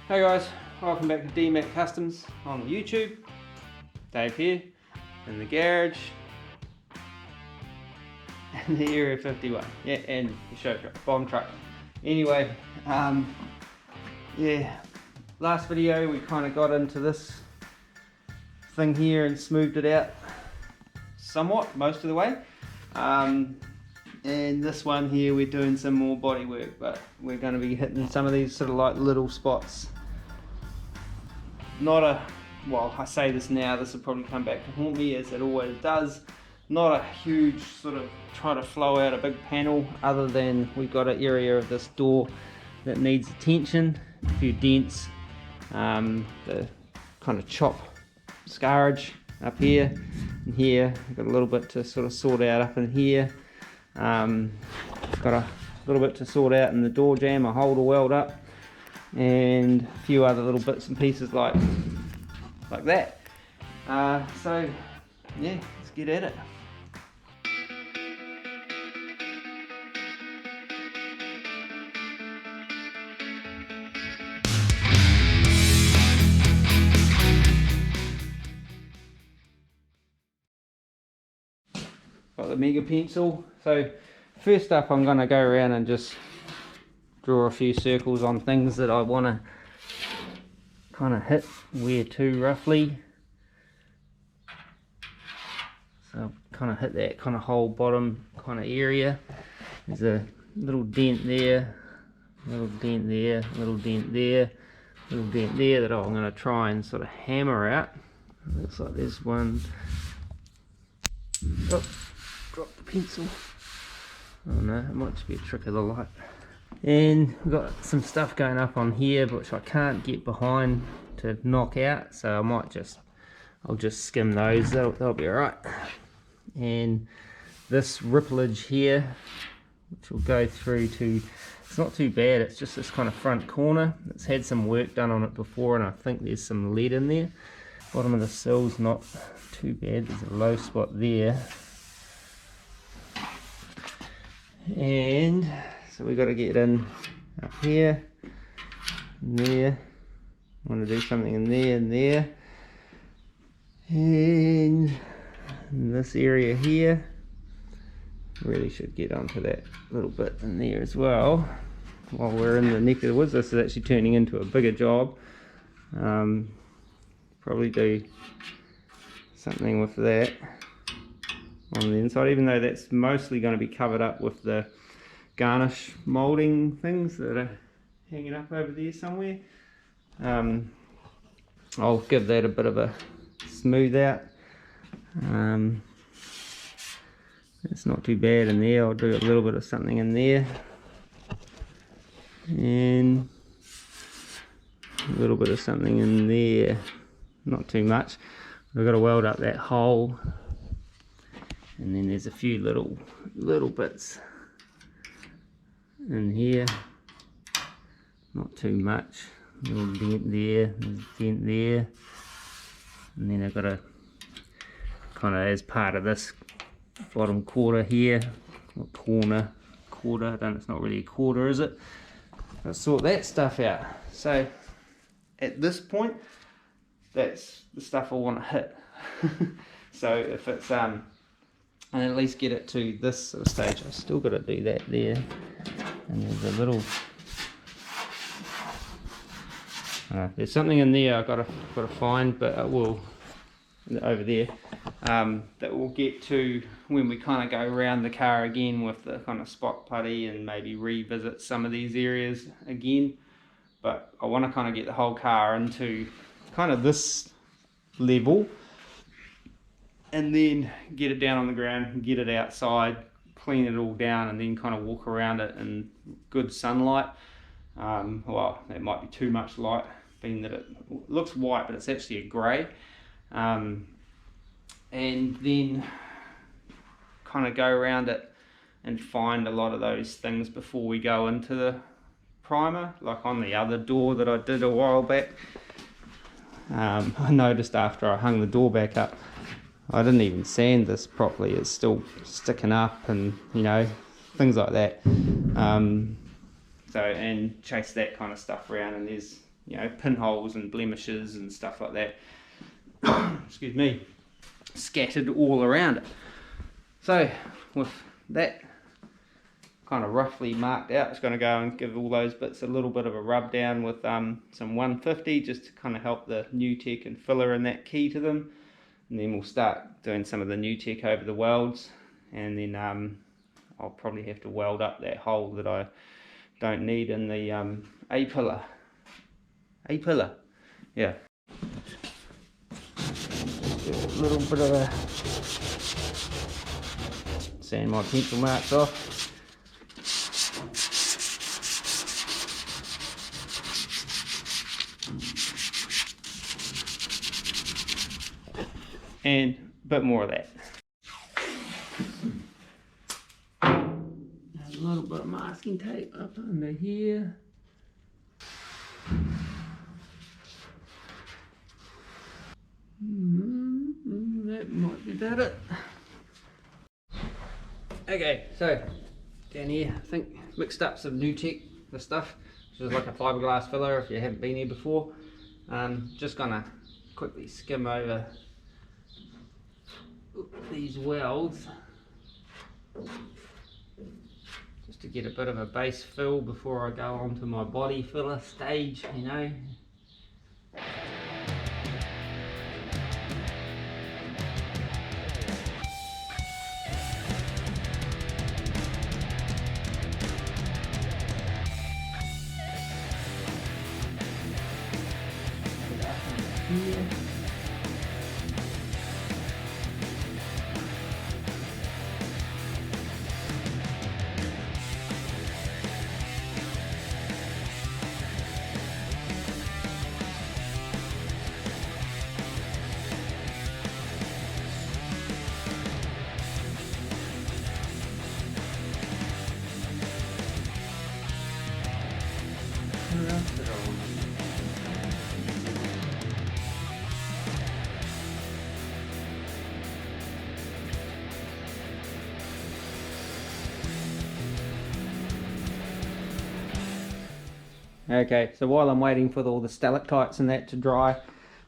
Hey guys, welcome back to DMAC Customs on YouTube. Dave here in the garage and the Area 51, yeah, and the show truck, bomb truck. Anyway, yeah, last video we kind of got into this thing here and smoothed it out somewhat, most of the way. And this one here we're doing some more body work, but we're going to be hitting some of these sort of like little spots. Not a, well, I say this now, this will probably come back to haunt me as it always does. Not a huge sort of try to flow out a big panel, other than we've got an area of this door that needs attention, a few dents, the kind of chop scarage up here and here. We've got a little bit to sort of sort out up in here. Got a little bit to sort out in the door jamb, a hole to weld up, and a few other little bits and pieces like that. So yeah, let's get at it. Got the mega pencil. So first up I'm going to go around and just draw a few circles on things that I want to kind of hit where to roughly. So kind of hit that kind of whole bottom kind of area. There's a little dent there, little dent there, little dent there, little dent there that I'm going to try and sort of hammer out. Looks like there's one. Oh, drop the pencil. Oh no, it might just be a trick of the light. And we've got some stuff going up on here which I can't get behind to knock out, so I'll just skim those. They'll be alright. And this ripplage here, which will go through to, it's not too bad, it's just this kind of front corner. It's had some work done on it before, and I think there's some lead in there. Bottom of the sill's not too bad, there's a low spot there. And so we've got to get in up here, and there. I want to do something in there and there. And in this area here, really should get onto that little bit in there as well. While we're in the neck of the woods, this is actually turning into a bigger job. Probably do something with that on the inside, even though that's mostly going to be covered up with the garnish moulding things that are hanging up over there somewhere. I'll give that a bit of a smooth out. It's not too bad in there. I'll do a little bit of something in there, and a little bit of something in there, not too much. I've got to weld up that hole, and then there's a few little bits in here, not too much. Little dent there, there's a dent there, and then I've got to kind of, as part of this bottom quarter here, or quarter, I don't know, it's not really a quarter, is it? I'll sort that stuff out. So at this point, that's the stuff I want to hit. So if it's and at least get it to this sort of stage, I've still got to do that there. And there's a little, there's something in there I've got to find, but it will, over there, that we'll get to when we kind of go around the car again with the kind of spot putty and maybe revisit some of these areas again. But I want to kind of get the whole car into kind of this level, and then get it down on the ground, get it outside, clean it all down, and then kind of walk around it in good sunlight. Well, that might be too much light, being that it looks white but it's actually a grey. And then kind of go around it and find a lot of those things before we go into the primer, like on the other door that I did a while back. I noticed after I hung the door back up, I didn't even sand this properly. It's still sticking up, and you know, things like that. So, and chase that kind of stuff around, and there's you know, pinholes and blemishes and stuff like that, excuse me, scattered all around it. So with that kind of roughly marked out, it's going to go and give all those bits a little bit of a rub down with some 150, just to kind of help the new tech and filler and that key to them. And then we'll start doing some of the new tech over the welds, and then I'll probably have to weld up that hole that I don't need in the A-pillar. A-pillar, yeah. Just a little bit of a sand my pencil marks off. And a bit more of that. A little bit of masking tape up under here. That might be about it. Okay, so down here, I think mixed up some new tech, the stuff, which is like a fiberglass filler if you haven't been here before. Just gonna quickly skim over these welds just to get a bit of a base fill before I go on to my body filler stage, you know. Here. Okay, so while I'm waiting for all the stalactites and that to dry,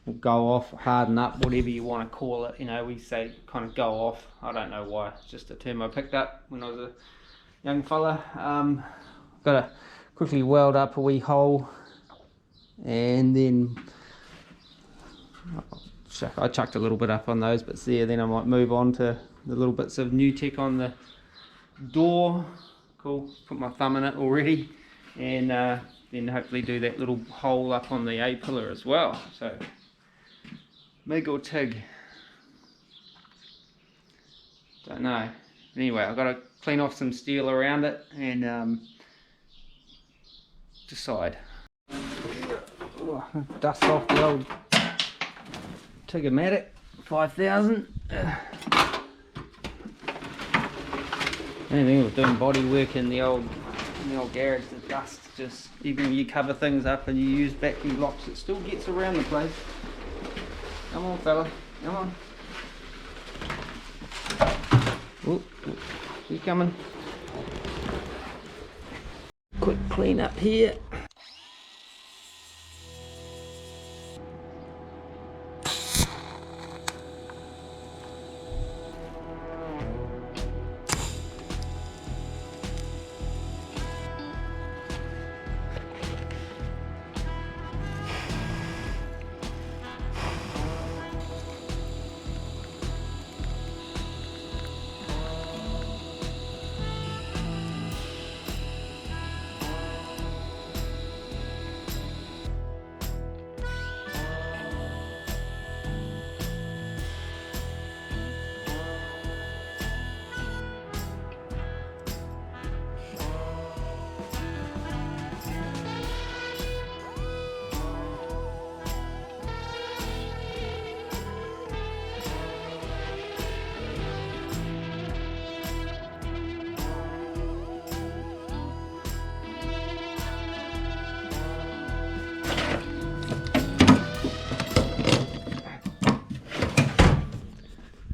we'll go off, harden up, whatever you want to call it. You know, we say kind of go off. I don't know why. It's just a term I picked up when I was a young fella. Got to quickly weld up a wee hole, and then I chucked a little bit up on those bits there. Then I might move on to the little bits of new tech on the door. Cool. Put my thumb in it already, and then hopefully do that little hole up on the A-pillar as well. So, mig or tig? Don't know. Anyway, I've got to clean off some steel around it and decide. Dust off the old Tig-O-Matic 5000. Anything with doing body work in the old garage, the dust just, even when you cover things up and you use vacuum locks, it still gets around the place. Come on fella, come on. Oh, she's coming. Quick clean up here.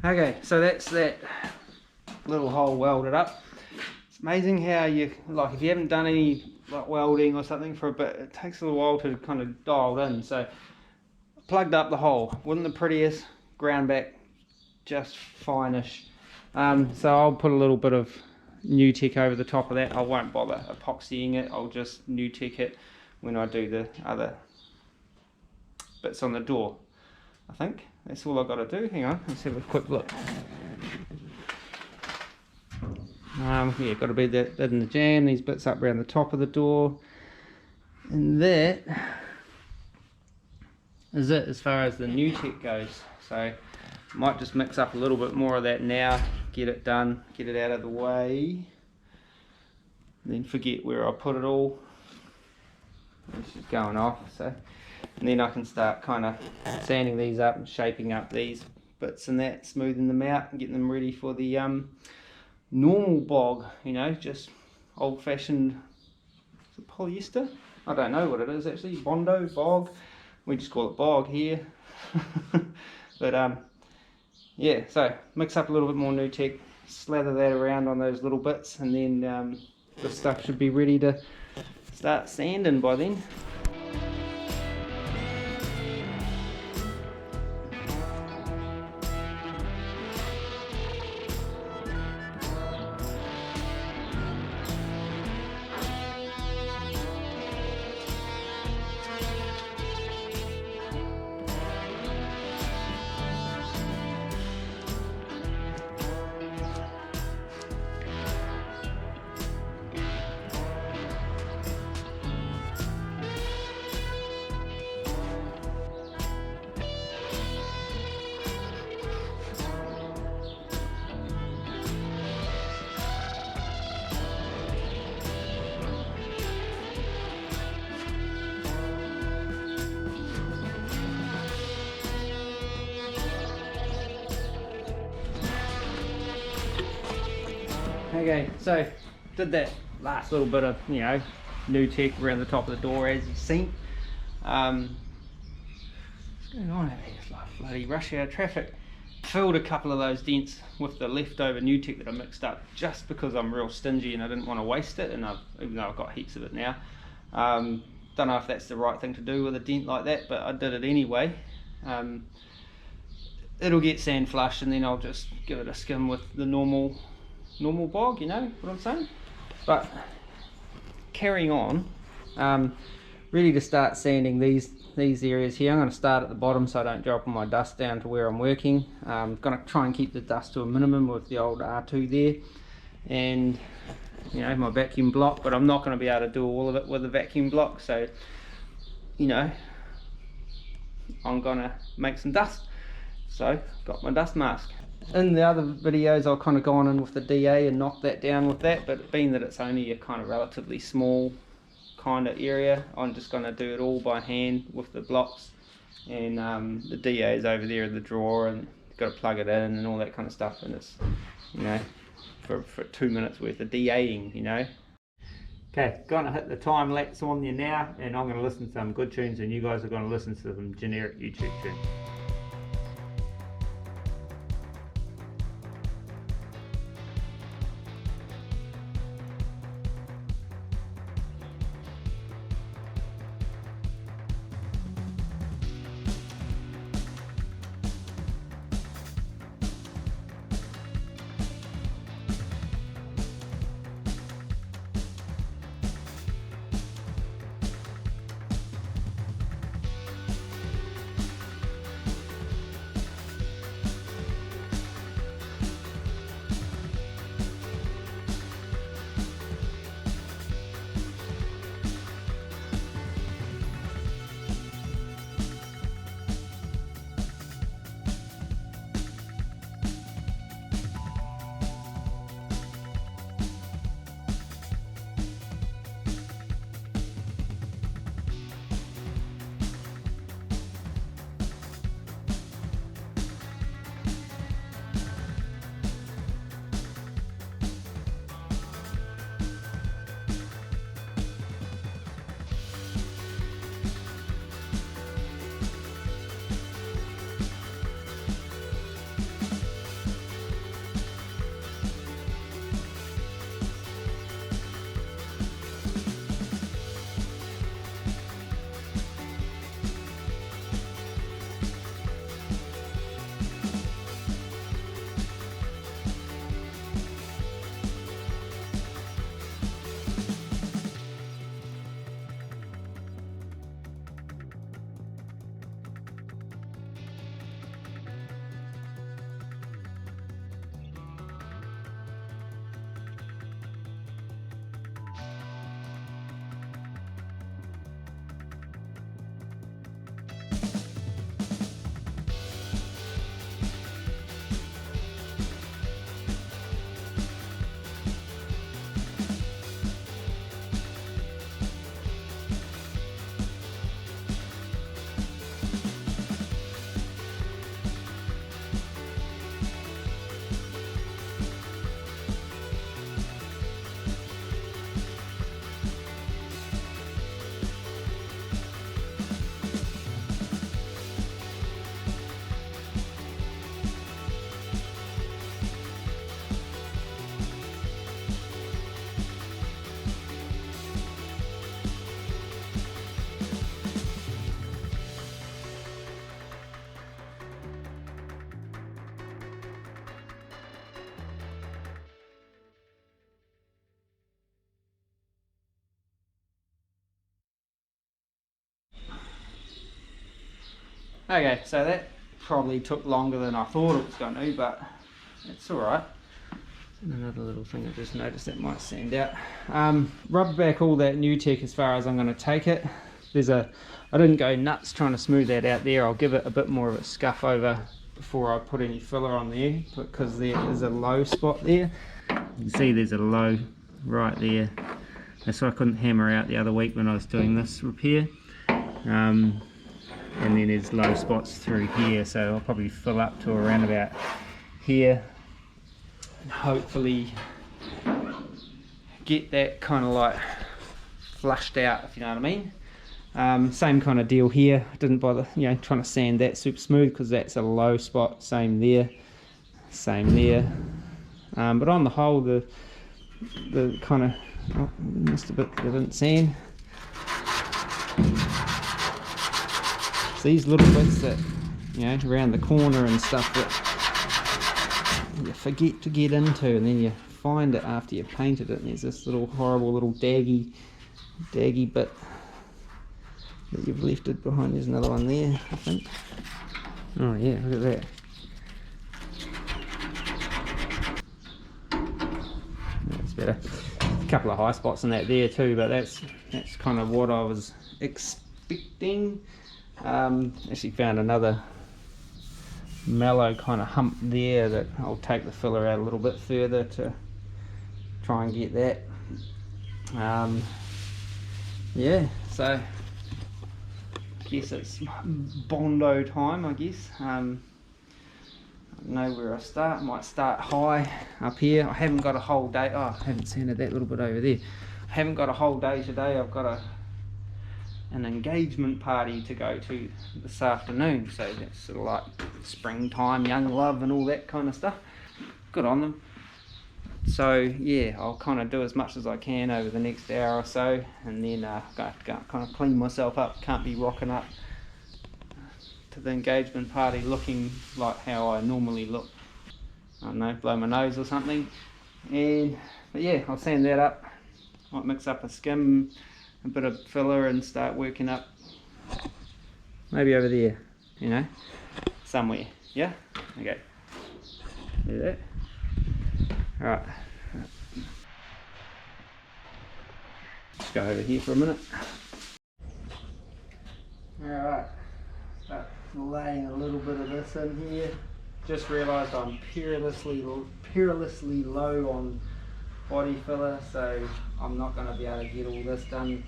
Okay, so that's that little hole welded up. It's amazing how you, like, if you haven't done any like welding or something for a bit. It takes a little while to kind of dial in. So plugged up the hole. Wasn't the prettiest, ground back just fine-ish. So I'll put a little bit of new tech over the top of that. I won't bother epoxying it. I'll just new tech it when I do the other bits on the door. I think that's all I've got to do. Hang on, let's have a quick look. Yeah, got to be that in the jam, these bits up around the top of the door, and that is it as far as the new tech goes. So might just mix up a little bit more of that now, get it done, get it out of the way, then forget where I put it all. It's just going off. So, and then I can start kind of sanding these up and shaping up these bits and that, smoothing them out and getting them ready for the normal bog, you know, just old-fashioned polyester. I don't know what it is actually, Bondo, bog. We just call it bog here. But yeah, so mix up a little bit more new tech, slather that around on those little bits, and then the stuff should be ready to start sanding by then. Okay, so did that last little bit of, you know, new tech around the top of the door, as you've seen. What's going on over here? It's like bloody rush hour traffic. Filled a couple of those dents with the leftover new tech that I mixed up, just because I'm real stingy and I didn't want to waste it, and even though I've got heaps of it now. Don't know if that's the right thing to do with a dent like that, but I did it anyway. It'll get sand flushed, and then I'll just give it a skim with the normal bog, you know what I'm saying? But carrying on, ready to start sanding these areas here. I'm going to start at the bottom so I don't drop all my dust down to where I'm working. I'm going to try and keep the dust to a minimum with the old R2 there, and you know, my vacuum block, but I'm not going to be able to do all of it with a vacuum block, so you know, I'm going to make some dust. So got my dust mask. In the other videos I've kind of gone in with the DA and knocked that down with that, but being that it's only a kind of relatively small kind of area, I'm just going to do it all by hand with the blocks, and the DA is over there in the drawer, and got to plug it in and all that kind of stuff, and it's, you know, for 2 minutes worth of DAing, you know. Okay, gonna hit the time lapse on there now, and I'm going to listen to some good tunes, and you guys are going to listen to some generic YouTube tunes. Okay, so that probably took longer than I thought it was going to, but it's alright. Another little thing I just noticed that might stand out. Rub back all that new tech as far as I'm going to take it. I didn't go nuts trying to smooth that out there. I'll give it a bit more of a scuff over before I put any filler on there, because there is a low spot there. You can see there's a low right there. That's why I couldn't hammer out the other week when I was doing this repair. And then there's low spots through here, so I'll probably fill up to around about here and hopefully get that kind of like flushed out, if you know what I mean. Same kind of deal here. I didn't bother, trying to sand that super smooth because that's a low spot. Same there, same there. But on the whole, the kind of missed a bit that I didn't sand. So these little bits that around the corner and stuff that you forget to get into, and then you find it after you've painted it, and there's this little horrible little daggy bit that you've left it behind. There's another one there, I think. Oh yeah, look at that. That's better. A couple of high spots in that there too, but that's kind of what I was expecting. Actually found another mellow kind of hump there that I'll take the filler out a little bit further to try and get that. Yeah, so I guess it's Bondo time, I guess. I don't know where I start. I might start high up here. I haven't got a whole day. Oh, I haven't sanded that little bit over there. I haven't got a whole day today. I've got an engagement party to go to this afternoon, so that's sort of like springtime, young love and all that kind of stuff. Good on them. So yeah, I'll kind of do as much as I can over the next hour or so, and then go kind of clean myself up. Can't be rocking up to the engagement party looking like how I normally look. I don't know, blow my nose or something. But yeah, I'll sand that up. Might mix up a skim, a bit of filler, and start working up maybe over there, somewhere. Yeah, okay, do that. All right, let's go over here for a minute. All right, start laying a little bit of this in here. Just realised I'm perilously low on body filler, so I'm not going to be able to get all this done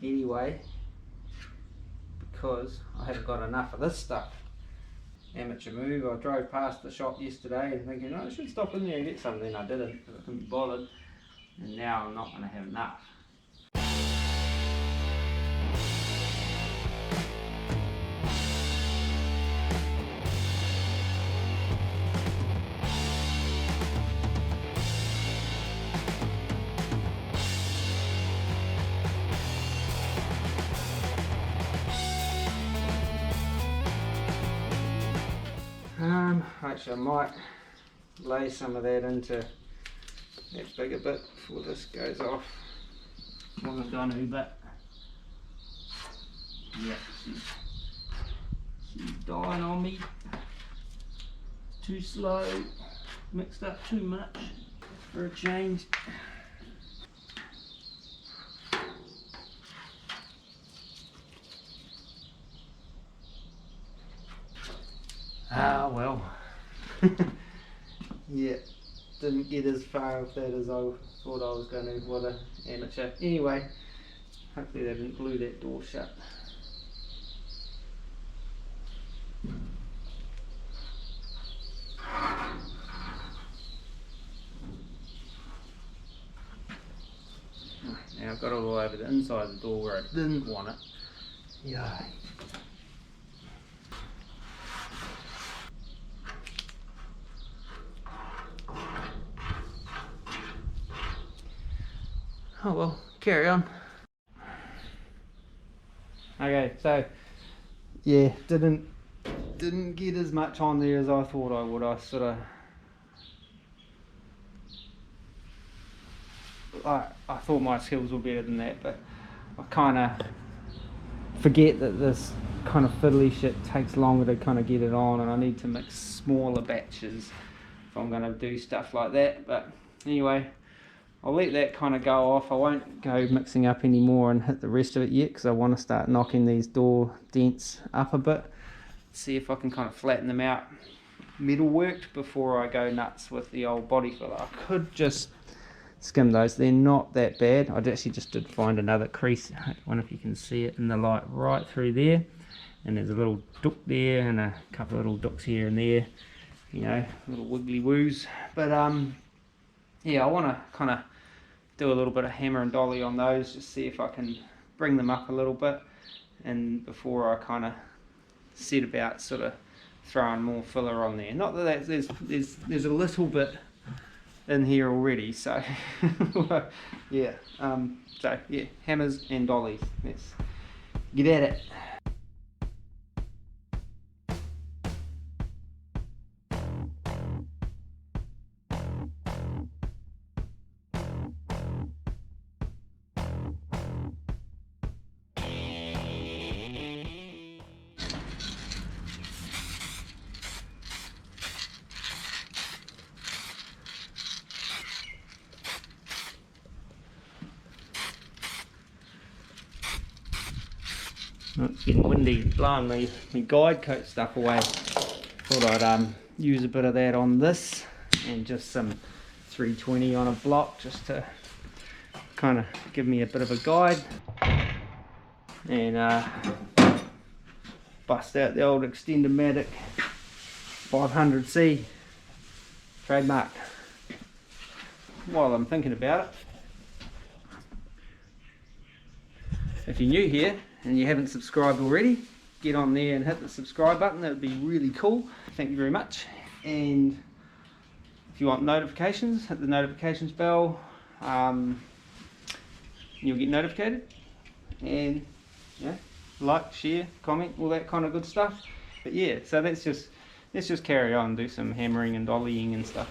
anyway, because I haven't got enough of this stuff. Amateur move. I drove past the shop yesterday and thinking, I should stop in there and get some, then I didn't because I couldn't be bothered, and now I'm not going to have enough. Actually, I might lay some of that into that bigger bit before this goes off. Wasn't going to, but yeah, she's dying on me. Too slow, mixed up too much for a change. Ah well. Yeah, didn't get as far with that as I thought I was going to. What an amateur. Anyway, hopefully they didn't glue that door shut. Now I've got it all over the inside of the door where I didn't want it. Yay. Oh well, carry on. Okay, so yeah, didn't get as much on there as I thought I would. I sort of I thought my skills were better than that, but I kind of forget that this kind of fiddly shit takes longer to kind of get it on, and I need to mix smaller batches if I'm going to do stuff like that. But anyway, I'll let that kind of go off. I won't go mixing up anymore and hit the rest of it yet, because I want to start knocking these door dents up a bit, see if I can kind of flatten them out metal worked before I go nuts with the old body filler. I could just skim those, they're not that bad. I actually just did find another crease. I wonder if you can see it in the light right through there, and there's a little dook there and a couple of little dooks here and there, you know, little wiggly woos. But yeah, I want to kind of do a little bit of hammer and dolly on those, just see if I can bring them up a little bit, and before I kind of set about sort of throwing more filler on there. Not that there's a little bit in here already, so yeah. So yeah, hammers and dollies. Let's get at it. Oh, it's getting windy, blowing my guide coat stuff away. Thought I'd use a bit of that on this, and just some 320 on a block, just to kind of give me a bit of a guide, and bust out the old Extend-O-Matic 500C trademark. While I'm thinking about it, if you're new here and you haven't subscribed already, get on there and hit the subscribe button. That would be really cool. Thank you very much. And if you want notifications, hit the notifications bell. You'll get notified. And yeah, like, share, comment, all that kind of good stuff. But yeah, so let's just carry on, do some hammering and dollying and stuff.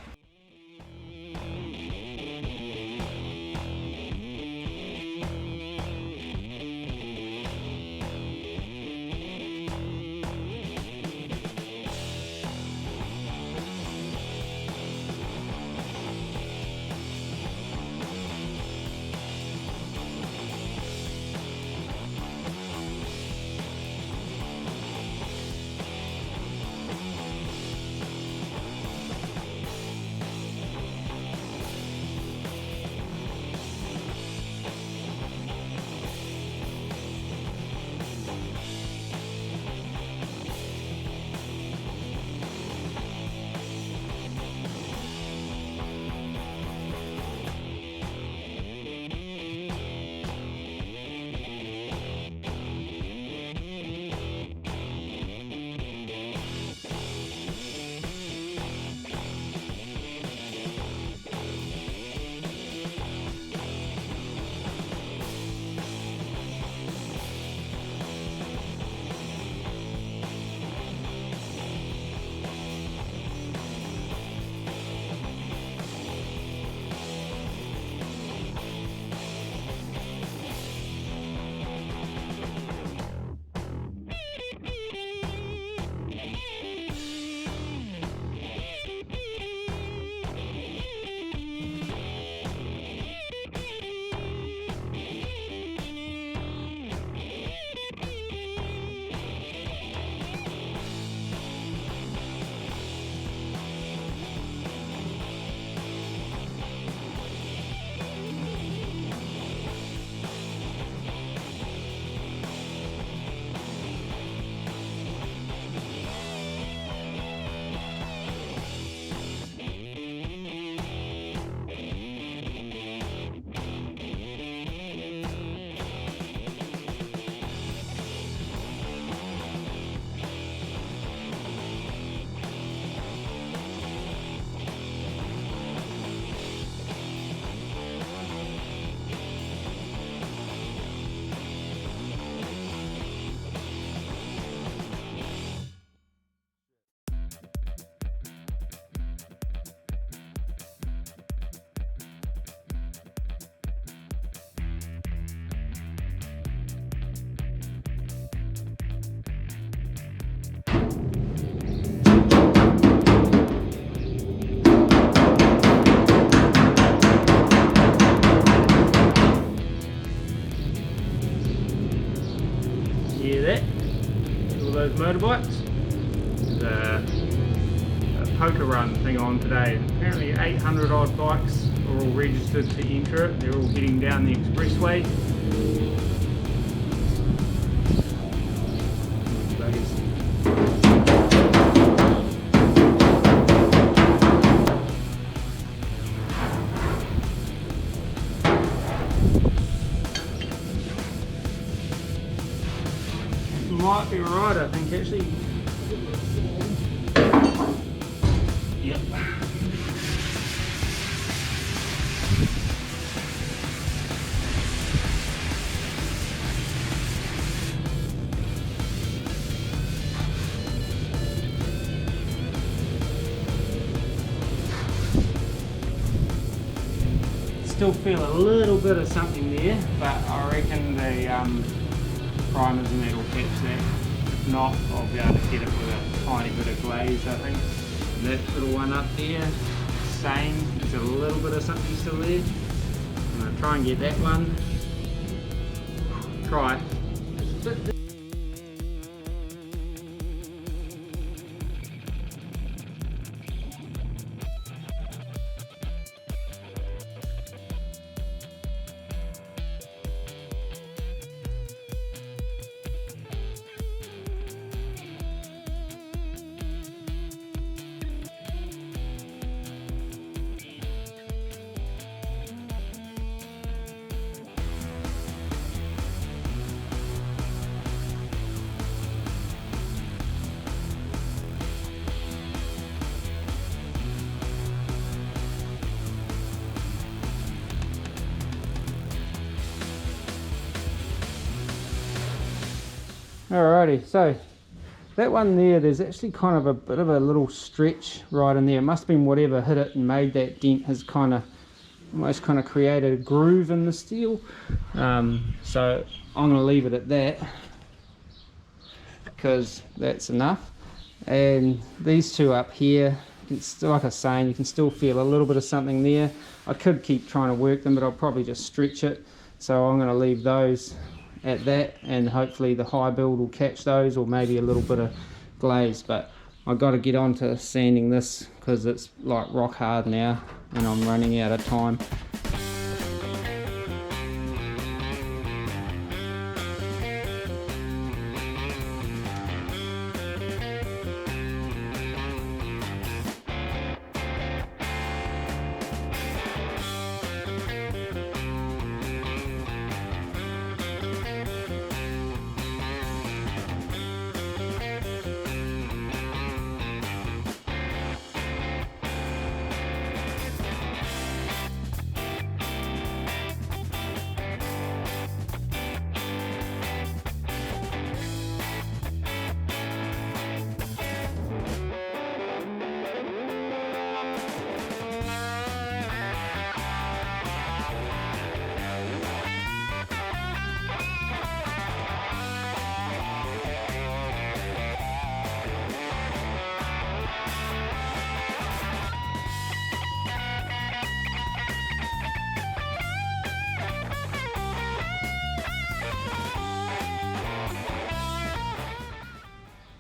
Hear that? All those motorbikes. There's a poker run thing on today. Apparently 800 odd bikes are all registered to enter it. They're all heading down the expressway. Might be right, I think actually. Yep. Still feel a little bit of something there, but I reckon the primers and that will catch that. If not, I'll be able to hit it with a tiny bit of glaze, I think. And that little one up there, same, there's a little bit of something still there. I'm going to try and get that one. Try. Alrighty, so that one there, there's actually kind of a bit of a little stretch right in there. It must have been whatever hit it and made that dent has kind of almost kind of created a groove in the steel. So I'm going to leave it at that because that's enough. And these two up here, it's still, like I was saying, you can still feel a little bit of something there. I could keep trying to work them, but I'll probably just stretch it. So I'm going to leave those at that, and hopefully the high build will catch those, or maybe a little bit of glaze. But I've got to get on to sanding this because it's like rock hard now and I'm running out of time.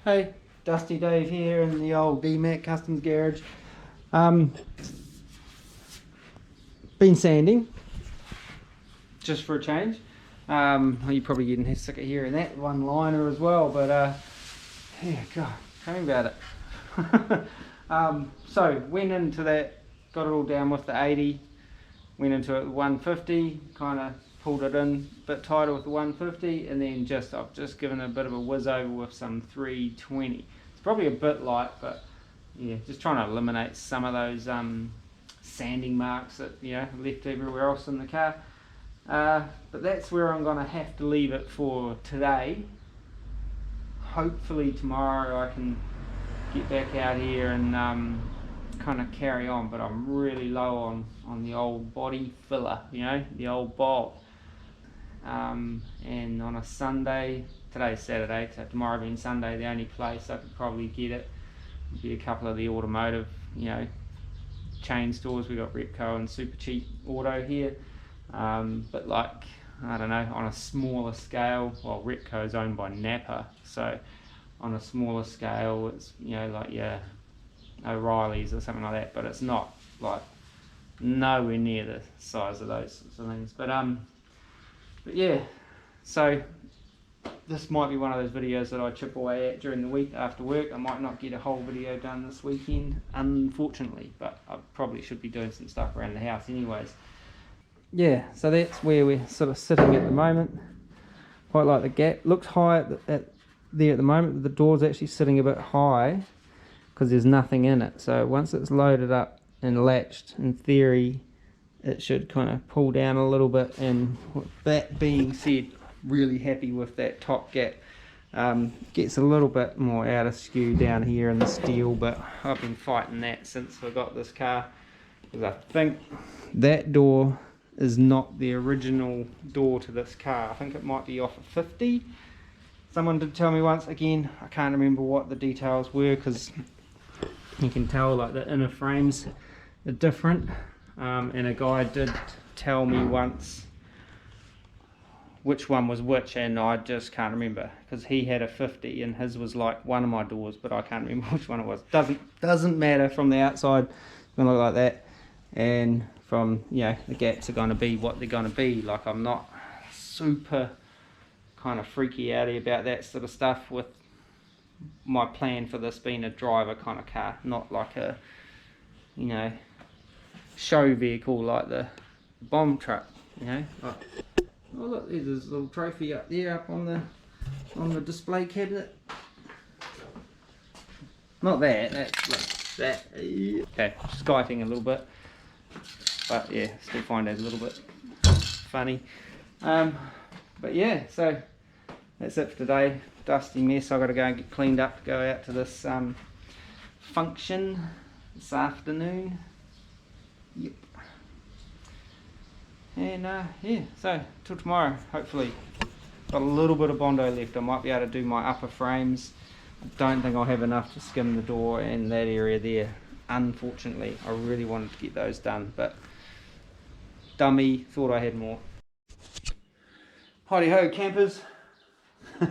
Hey, Dusty Dave here in the old DMAC Customs Garage. Been sanding, just for a change. You're probably getting sick of hearing that one liner as well, but yeah, God, tell me about it. So went into that, got it all down with the 80, went into it with 150, kind of pulled it in a bit tighter with the 150, and then I've just given it a bit of a whiz over with some 320. It's probably a bit light, but yeah, just trying to eliminate some of those sanding marks that left everywhere else in the car. But that's where I'm going to have to leave it for today. Hopefully tomorrow I can get back out here and kind of carry on, but I'm really low on the old body filler, the old bolt. and on a Sunday, today's Saturday, so tomorrow being Sunday, the only place I could probably get it would be a couple of the automotive, you know, chain stores. We got Repco and Super Cheap Auto here, but like, I don't know, on a smaller scale, well, Repco is owned by Napa, so on a smaller scale it's, you know, like your O'Reilly's or something like that, but it's not like nowhere near the size of those sorts of things. But yeah, so this might be one of those videos that I chip away at during the week after work. I might not get a whole video done this weekend, unfortunately, but I probably should be doing some stuff around the house anyways. Yeah, so that's where we're sort of sitting at the moment. Quite like the gap. Looks high there at the moment, but the door's actually sitting a bit high because there's nothing in it. So once it's loaded up and latched, in theory it should kind of pull down a little bit. And with that being said, really happy with that top gap. Gets a little bit more out of skew down here in the steel, but I've been fighting that since I got this car, because I think that door is not the original door to this car. I think it might be off of 50. Someone did tell me once. Again, I can't remember what the details were, because you can tell like the inner frames are different, and a guy did tell me once which one was which, and I just can't remember, because he had a 50 and his was like one of my doors, but I can't remember which one it was. Doesn't matter. From the outside it's gonna look like that, and from, you know, the gaps are going to be what they're going to be. Like, I'm not super kind of freaky outy about that sort of stuff, with my plan for this being a driver kind of car, not like a, you know, show vehicle like the bomb truck, you know. Like, oh look, there's this little trophy up there, up on the display cabinet. Not that, that's like that. Okay, skyping a little bit. But yeah, still find it a little bit funny. But yeah, so that's it for today. Dusty mess. I've got to go and get cleaned up to go out to this function this afternoon. Yep. And yeah, so till tomorrow, hopefully. Got a little bit of Bondo left. I might be able to do my upper frames. I don't think I'll have enough to skim the door and that area there, unfortunately. I really wanted to get those done, but dummy, thought I had more. Howdy ho, campers. If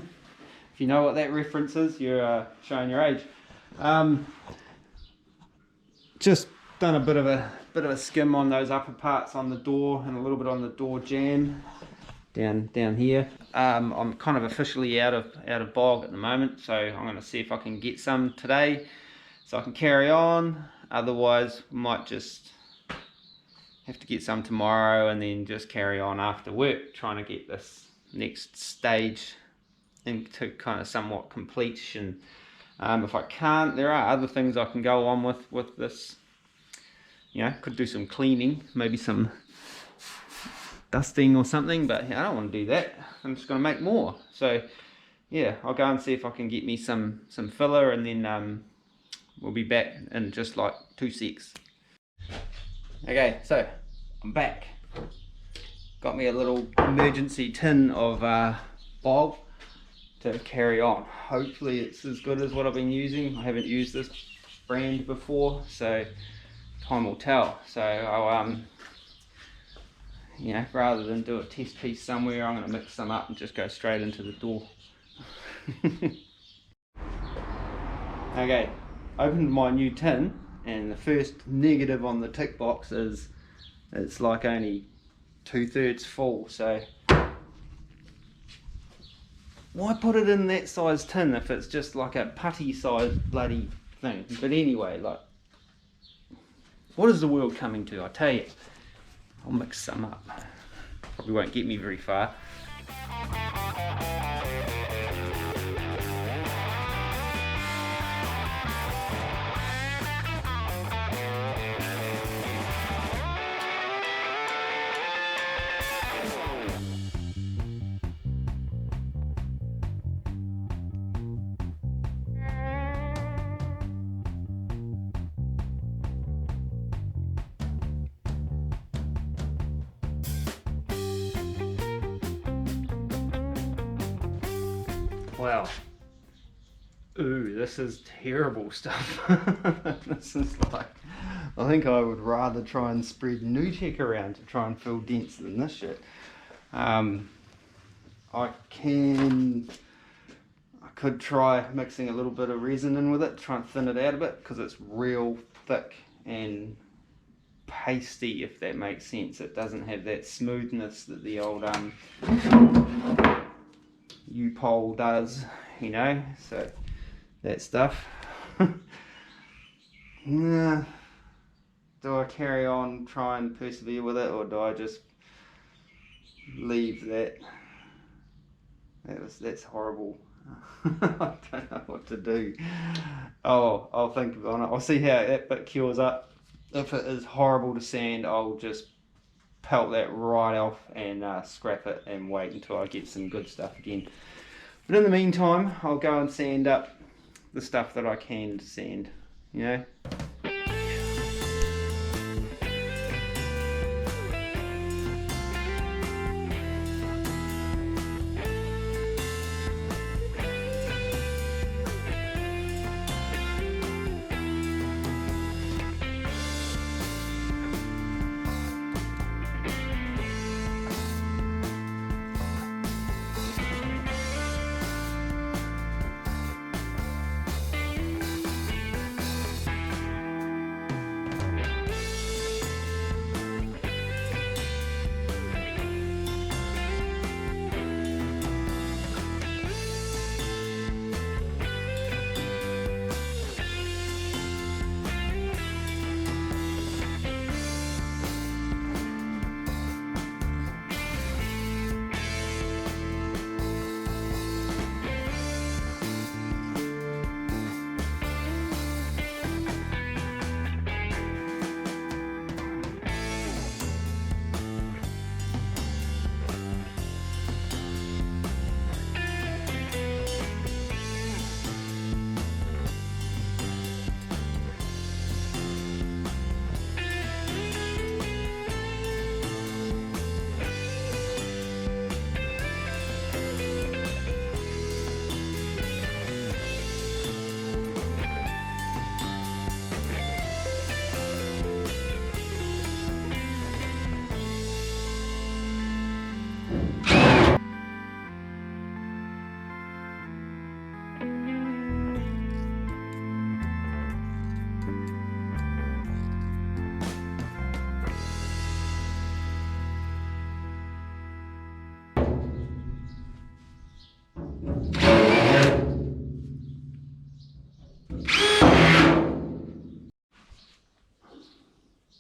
you know what that reference is, you're showing your age. Just done a bit of a skim on those upper parts on the door, and a little bit on the door jamb down here. I'm kind of officially out of bog at the moment, so I'm going to see if I can get some today so I can carry on. Otherwise, we might just have to get some tomorrow and then just carry on after work, trying to get this next stage into kind of somewhat completion. If I can't, there are other things I can go on with this. You know, could do some cleaning, maybe some dusting or something, but I don't want to do that. I'm just going to make more. So yeah, I'll go and see if I can get me some filler, and then we'll be back in just like 2 secs. Okay, so I'm back. Got me a little emergency tin of bog to carry on. Hopefully it's as good as what I've been using. I haven't used this brand before, so time will tell. So I'll you know, rather than do a test piece somewhere, I'm going to mix some up and just go straight into the door. Okay, opened my new tin, and the first negative on the tick box is it's like only 2/3 full. So why put it in that size tin if it's just like a putty size bloody thing? But anyway, like, what is the world coming to? I tell you, I'll mix some up. Probably won't get me very far. Wow. Ooh, this is terrible stuff. This is like, I think I would rather try and spread Nutec around to try and fill dents than this shit. I could try mixing a little bit of resin in with it, try and thin it out a bit, because it's real thick and pasty, if that makes sense. It doesn't have that smoothness that the old U-pole does, you know, so that stuff. Yeah. Do I carry on, try and persevere with it, or do I just leave that? That's horrible. I don't know what to do. Oh, I'll think on it. I'll see how that bit cures up. If it is horrible to sand, I'll just pelt that right off and scrap it and wait until I get some good stuff again. But in the meantime, I'll go and sand up the stuff that I can sand, you know.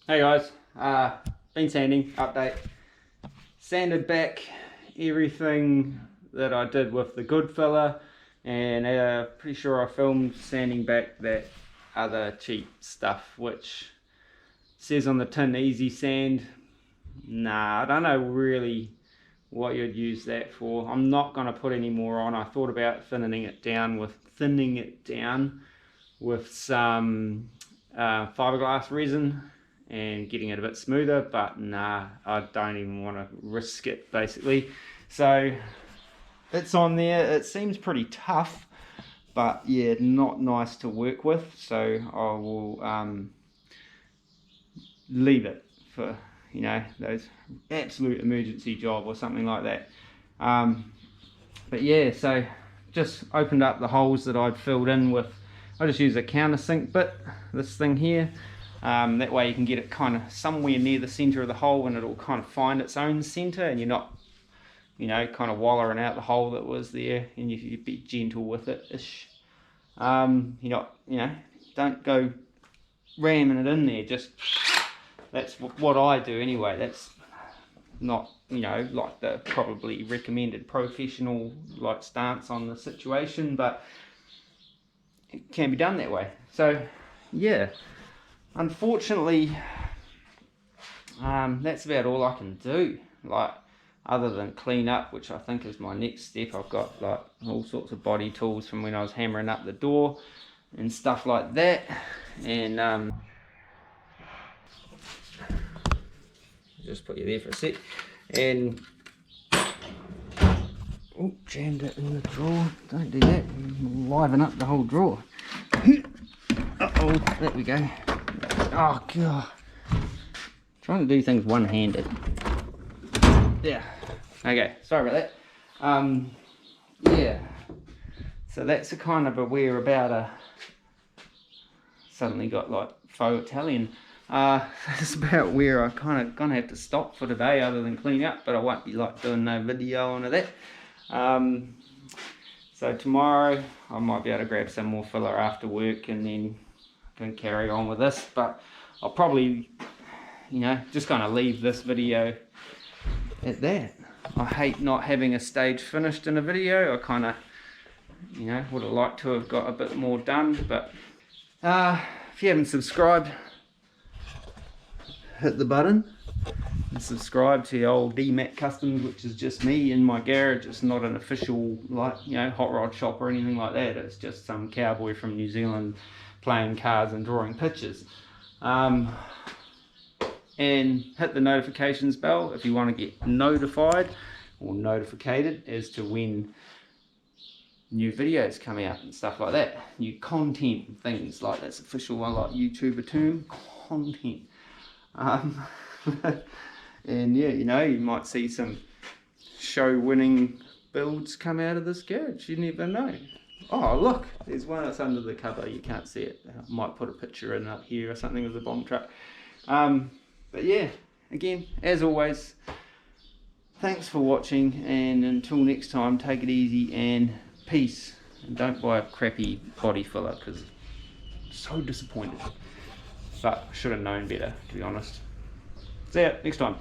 Hey guys, been sanding, update. Sanded back everything that I did with the good filler, and pretty sure I filmed sanding back that other cheap stuff, which says on the tin easy sand. Nah, I don't know really what you'd use that for. I'm not going to put any more on. I thought about thinning it down with some fiberglass resin and getting it a bit smoother, but nah, I don't even want to risk it basically. So it's on there. It seems pretty tough, but yeah, not nice to work with, so I will leave it for, you know, those absolute emergency job or something like that. But yeah, so just opened up the holes that I'd filled in with. I just use a countersink bit, this thing here. That way you can get it kind of somewhere near the center of the hole, and it'll kind of find its own center, and you're not, you know, kind of wallering out the hole that was there, and you'd be gentle with it ish. You're not, you know, don't go ramming it in there. Just, that's what I do anyway. That's not, you know, like the probably recommended professional like stance on the situation, but it can be done that way. So yeah, unfortunately, that's about all I can do, like, other than clean up, which I think is my next step. I've got like all sorts of body tools from when I was hammering up the door and stuff like that, and just put you there for a sec, and Oh, jammed it in the drawer. Don't do that. Liven up the whole drawer. Uh-oh, there we go. Oh, God. Trying to do things one-handed. Yeah. Okay, sorry about that. Yeah. So that's a kind of aware about suddenly got like faux Italian. That's about where I kind of gonna have to stop for today, other than clean up, but I won't be like doing no video on that. So tomorrow I might be able to grab some more filler after work and then I can carry on with this, but I'll probably, you know, just gonna leave this video at that. I hate not having a stage finished in a video. I kind of, you know, would have liked to have got a bit more done, but if you haven't subscribed, hit the button and subscribe to the old DMAT Customs, which is just me in my garage. It's not an official, like, you know, hot rod shop or anything like that. It's just some cowboy from New Zealand playing cards and drawing pictures. And hit the notifications bell if you want to get notified or notificated as to when new videos come out and stuff like that. New content and things like that's official one, like YouTuber term, content. And yeah, you know, you might see some show winning builds come out of this garage. You never know. Oh look, there's one that's under the cover. You can't see it. I might put a picture in up here or something of the bomb truck. But yeah, again, as always, thanks for watching, and until next time, take it easy and peace. And don't buy a crappy body filler, because so disappointed. But I should have known better, to be honest. See ya next time.